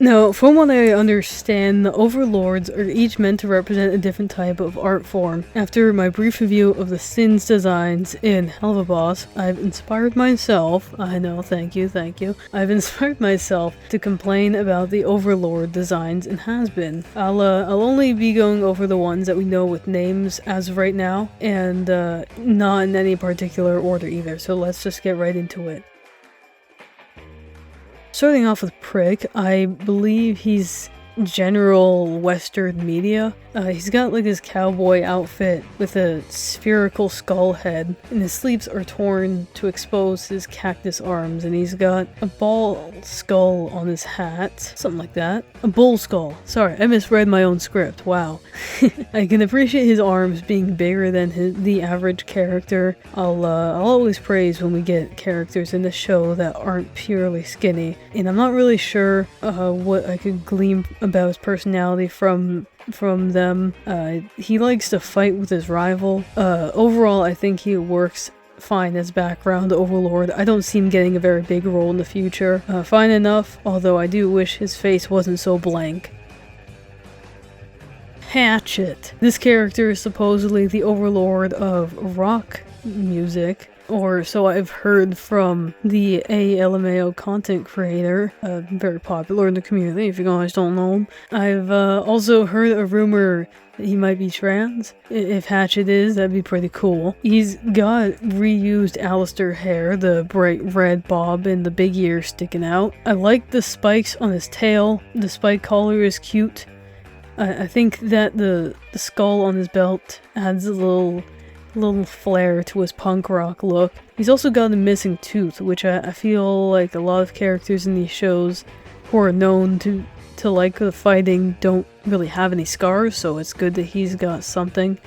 Now, from what I understand, the overlords are each meant to represent a different type of art form. After my brief review of the Sin's designs in Hell of a Boss, I've inspired myself, I know, thank you, I've inspired myself to complain about the Overlord designs in Has-Been. I'll only be going over the ones that we know with names as of right now, and not in any particular order either, so let's just get right into it. Starting off with Prick, I believe he's general Western media. He's got like his cowboy outfit with a spherical skull head, and his sleeves are torn to expose his cactus arms, and he's got a ball skull on his hat, something like that. A bull skull. Sorry, I misread my own script, wow. I can appreciate his arms being bigger than the average character. I'll always praise when we get characters in the show that aren't purely skinny, and I'm not really sure what I could glean about his personality from them. He likes to fight with his rival. Overall, I think he works fine as background overlord. I don't see him getting a very big role in the future. Fine enough, although I do wish his face wasn't so blank. Hatchet. This character is supposedly the overlord of rock music, or so I've heard from the ALMAO content creator, very popular in the community if you guys don't know him. I've also heard a rumor that he might be trans. If Hatchet is, that'd be pretty cool. He's got reused alastor hair, the bright red bob and the big ears sticking out. I like the spikes on his tail. The spike collar is cute. I think that the skull on his belt adds a little flair to his punk rock look. He's also got a missing tooth, which I feel like a lot of characters in these shows who are known to like the fighting don't really have any scars, so it's good that he's got something.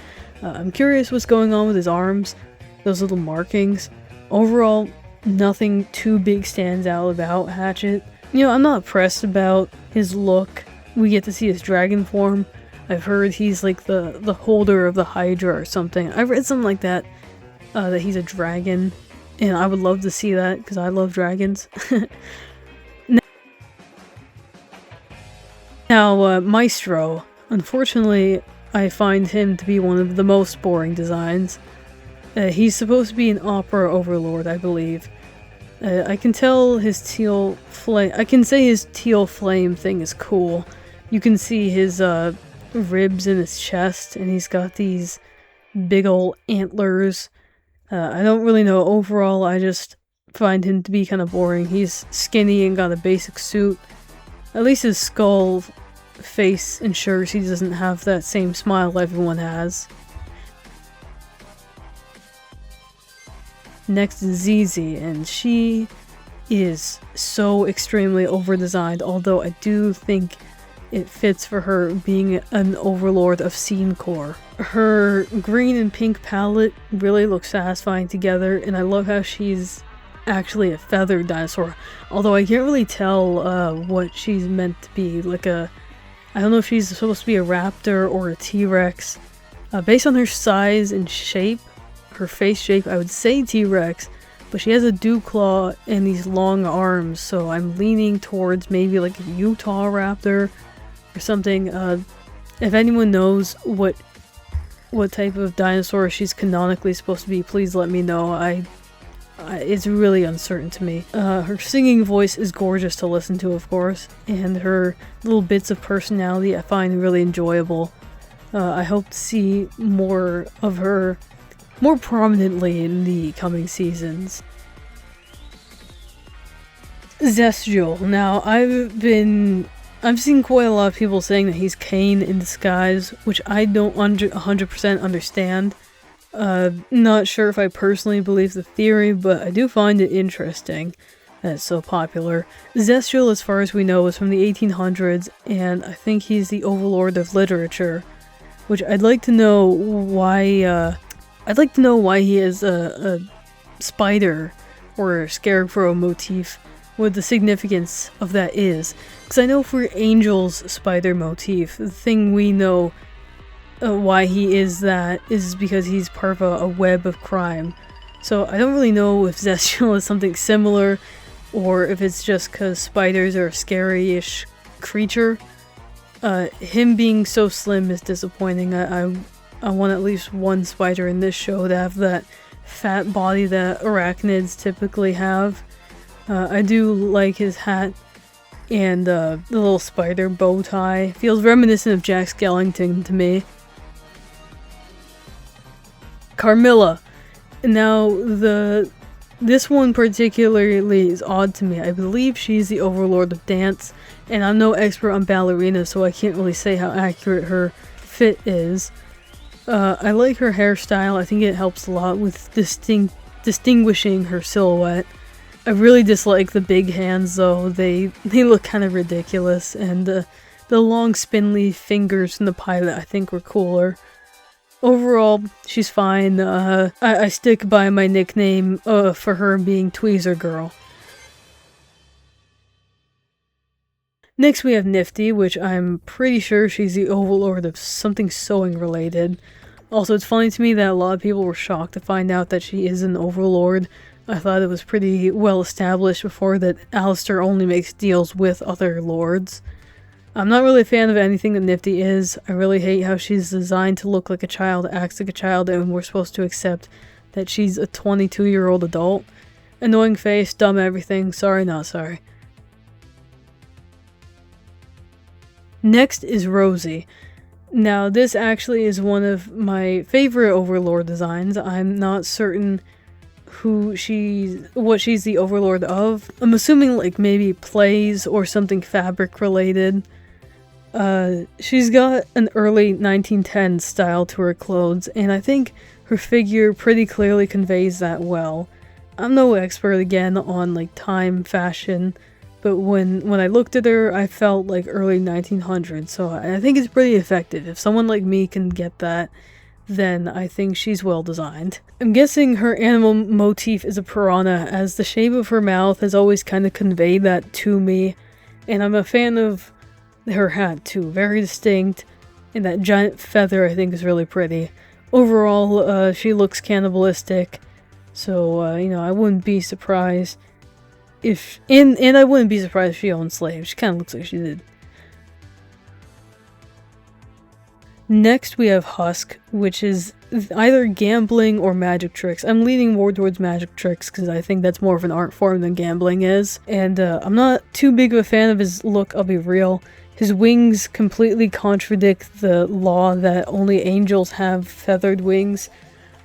I'm curious what's going on with his arms, those little markings. Overall, nothing too big stands out about Hatchet. You know, I'm not pressed about his look. We get to see his dragon form. I've heard he's like the holder of the Hydra or something. I've read something like that, that he's a dragon, and I would love to see that because I love dragons. Now, Maestro. Unfortunately, I find him to be one of the most boring designs. He's supposed to be an opera overlord, I believe. I can tell his teal flame. I can say his teal flame thing is cool. You can see his ribs in his chest, and he's got these big ol' antlers. I don't really know. Overall, I just find him to be kind of boring. He's skinny and got a basic suit. At least his skull face ensures he doesn't have that same smile everyone has. Next is zeezi, and she is so extremely over-designed, although I do think it fits for her being an overlord of scene core. Her green and pink palette really looks satisfying together, and I love how she's actually a feathered dinosaur, although I can't really tell what she's meant to be. Like I don't know if she's supposed to be a raptor or a T-Rex. Based on her size and shape, her face shape, I would say T-Rex, but she has a dew claw and these long arms, so I'm leaning towards maybe like a Utah raptor or something. If anyone knows what type of dinosaur she's canonically supposed to be, please let me know. It's really uncertain to me. Her singing voice is gorgeous to listen to, of course, and her little bits of personality I find really enjoyable. I hope to see more of her more prominently in the coming seasons. Zestial. Now, I've seen quite a lot of people saying that he's Cain in disguise, which I don't 100% understand. Not sure if I personally believe the theory, but I do find it interesting that it's so popular. Zestial, as far as we know, is from the 1800s, and I think he's the overlord of literature, which I'd like to know why, he has a spider or a scarecrow motif, what the significance of that is. Because I know for Angel's spider motif, the thing we know why he is that is because he's part of a web of crime. So I don't really know if Zestial is something similar, or if it's just because spiders are a scary-ish creature. Him being so slim is disappointing. I want at least one spider in this show to have that fat body that arachnids typically have. I do like his hat and the little spider bow tie. Feels reminiscent of Jack Skellington to me. Carmilla. Now, this one particularly is odd to me. I believe she's the Overlord of Dance, and I'm no expert on ballerinas, so I can't really say how accurate her fit is. I like her hairstyle. I think it helps a lot with distinguishing her silhouette. I really dislike the big hands, though. They look kind of ridiculous, and the long spindly fingers in the pilot I think were cooler. Overall, she's fine. I stick by my nickname for her being Tweezer Girl. Next we have Niffty, which I'm pretty sure she's the Overlord of something sewing related. Also, it's funny to me that a lot of people were shocked to find out that she is an Overlord. I thought it was pretty well established before that Alastor only makes deals with other lords. I'm not really a fan of anything that Niffty is. I really hate how she's designed to look like a child, acts like a child, and we're supposed to accept that she's a 22-year-old adult. Annoying face, dumb everything, sorry not sorry. Next is Rosie. Now this actually is one of my favorite Overlord designs. I'm not certain what she's the Overlord of. I'm assuming like maybe plays or something fabric related. She's got an early 1910s style to her clothes, and I think her figure pretty clearly conveys that well. I'm no expert again on like time fashion, but when I looked at her, I felt like early 1900s, so I think it's pretty effective. If someone like me can get that, then I think she's well designed. I'm guessing her animal motif is a piranha, as the shape of her mouth has always kind of conveyed that to me, and I'm a fan of her hat too, very distinct, and that giant feather I think is really pretty. Overall, she looks cannibalistic, so you know, I wouldn't be surprised if, and I wouldn't be surprised if she owned slaves. She kind of looks like she did. Next we have Husk, which is either gambling or magic tricks. I'm leaning more towards magic tricks because I think that's more of an art form than gambling is. And I'm not too big of a fan of his look, I'll be real. His wings completely contradict the law that only angels have feathered wings.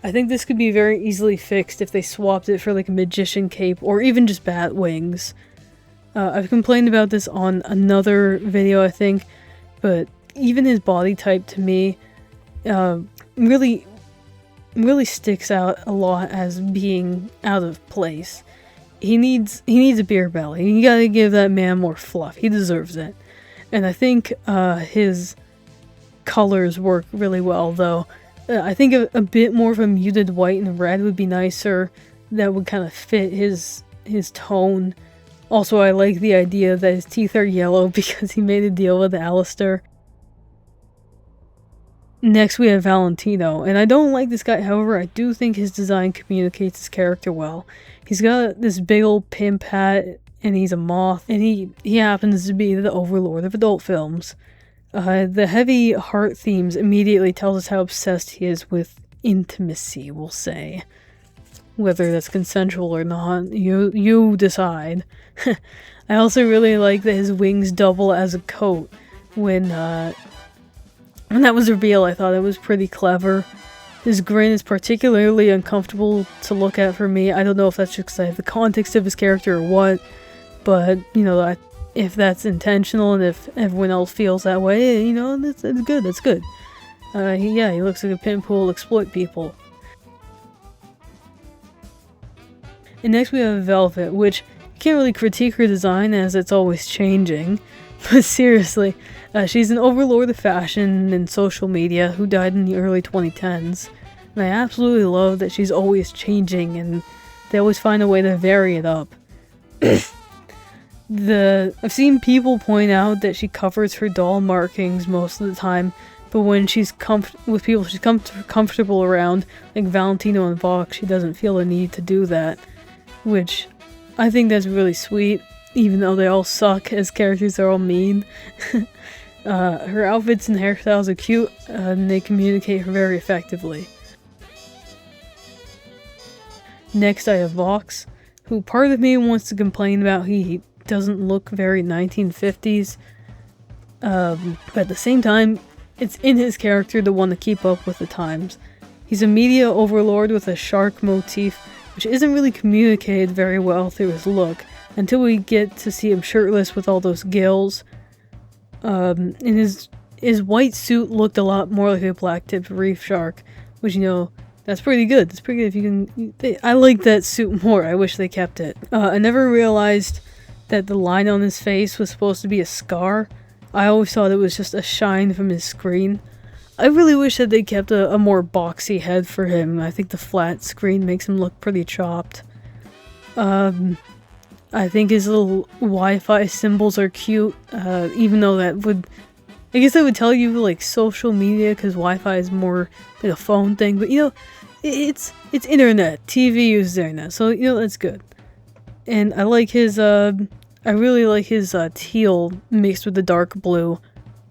I think this could be very easily fixed if they swapped it for like a magician cape or even just bat wings. I've complained about this on another video I think, but even his body type to me really sticks out a lot as being out of place. He needs a beer belly. You gotta give that man more fluff. He deserves it. And I think his colors work really well, though. I think a bit more of a muted white and red would be nicer. That would kind of fit his tone. Also, I like the idea that his teeth are yellow because he made a deal with Alastor. Next we have Valentino, and I don't like this guy, however I do think his design communicates his character well. He's got this big old pimp hat, and he's a moth, and he happens to be the Overlord of adult films. The heavy heart themes immediately tells us how obsessed he is with intimacy, we'll say. Whether that's consensual or not, you decide. I also really like that his wings double as a coat. When that was revealed, I thought it was pretty clever. His grin is particularly uncomfortable to look at for me. I don't know if that's just because I have the context of his character or what, but, you know, if that's intentional and if everyone else feels that way, you know, that's good, that's good. Yeah, he looks like a pimp who will exploit people. And next we have Velvet, which you can't really critique her design as it's always changing. But seriously, she's an overlord of fashion and social media who died in the early 2010s. And I absolutely love that she's always changing and they always find a way to vary it up. I've seen people point out that she covers her doll markings most of the time, but when she's with people she's comfortable around, like Valentino and Vox, she doesn't feel the need to do that. Which, I think that's really sweet. even though they all suck as characters, they're all mean. Her outfits and hairstyles are cute, and they communicate her very effectively. Next I have Vox, who part of me wants to complain about he doesn't look very 1950s, but at the same time, it's in his character to want to keep up with the times. He's a media overlord with a shark motif, which isn't really communicated very well through his look, until we get to see him shirtless with all those gills. And his white suit looked a lot more like a black-tipped reef shark, which, you know, that's pretty good. That's pretty good if you can... I like that suit more. I wish they kept it. I never realized that the line on his face was supposed to be a scar. I always thought it was just a shine from his screen. I really wish that they kept a more boxy head for him. I think the flat screen makes him look pretty chopped. I think his little Wi-Fi symbols are cute, even though that would... I guess that would tell you, like, social media, because Wi-Fi is more like a phone thing, but, you know, it's internet. TV uses internet, so, you know, that's good. And I like his, I really like his, teal mixed with the dark blue.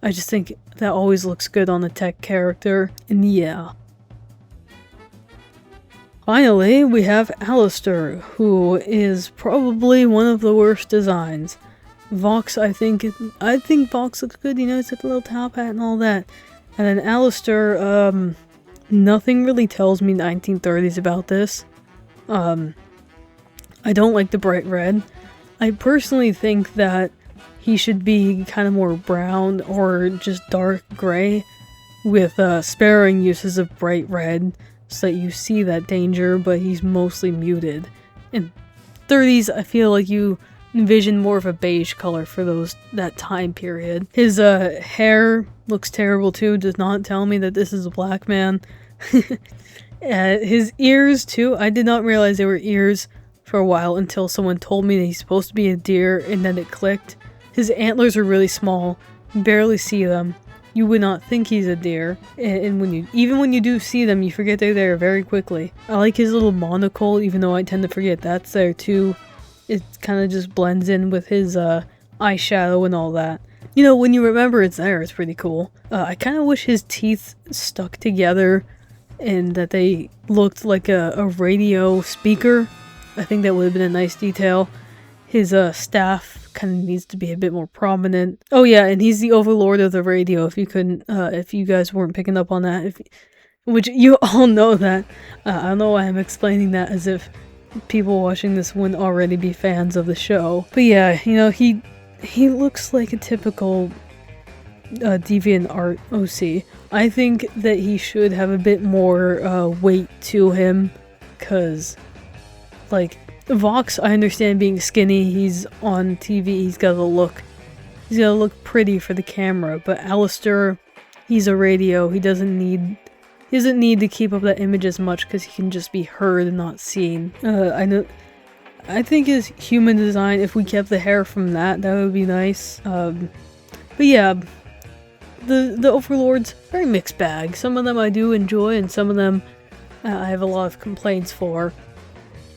I just think that always looks good on a tech character, and yeah. Finally, we have Alastor, who is probably one of the worst designs. Vox, I think Vox looks good, you know, it's like a little top hat and all that. And then Alastor, nothing really tells me 1930s about this. I don't like the bright red. I personally think that he should be kind of more brown or just dark gray with sparing uses of bright red so that you see that danger, but he's mostly muted. In 30s, I feel like you envision more of a beige color for that time period. His hair looks terrible too, does not tell me that this is a black man. His ears too, I did not realize they were ears for a while until someone told me that he's supposed to be a deer, and then it clicked. His antlers are really small, barely see them. You would not think he's a deer, and even when you do see them, you forget they're there very quickly. I like his little monocle, even though I tend to forget that's there too. It kind of just blends in with his eyeshadow and all that. You know, when you remember it's there, it's pretty cool. I kind of wish his teeth stuck together and that they looked like a radio speaker. I think that would have been a nice detail. His staff kind of needs to be a bit more prominent. Oh yeah, and he's the overlord of the radio, if you guys weren't picking up on that. Which you all know that. I don't know why I'm explaining that as if people watching this wouldn't already be fans of the show. But yeah, you know, he looks like a typical DeviantArt OC. I think that he should have a bit more weight to him, because, like, Vox, I understand being skinny, he's on TV, he's gotta look pretty for the camera, but Alastor, he's a radio, he doesn't need to keep up that image as much because he can just be heard and not seen. I think his human design, if we kept the hair from that would be nice. But yeah, the overlords, very mixed bag. Some of them I do enjoy, and some of them I have a lot of complaints for.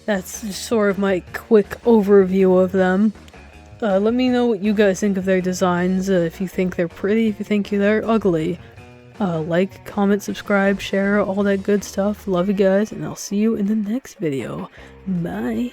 That's just sort of my quick overview of them. Let me know what you guys think of their designs, if you think they're pretty, if you think they're ugly. Like, comment, subscribe, share, all that good stuff. Love you guys, and I'll see you in the next video. Bye!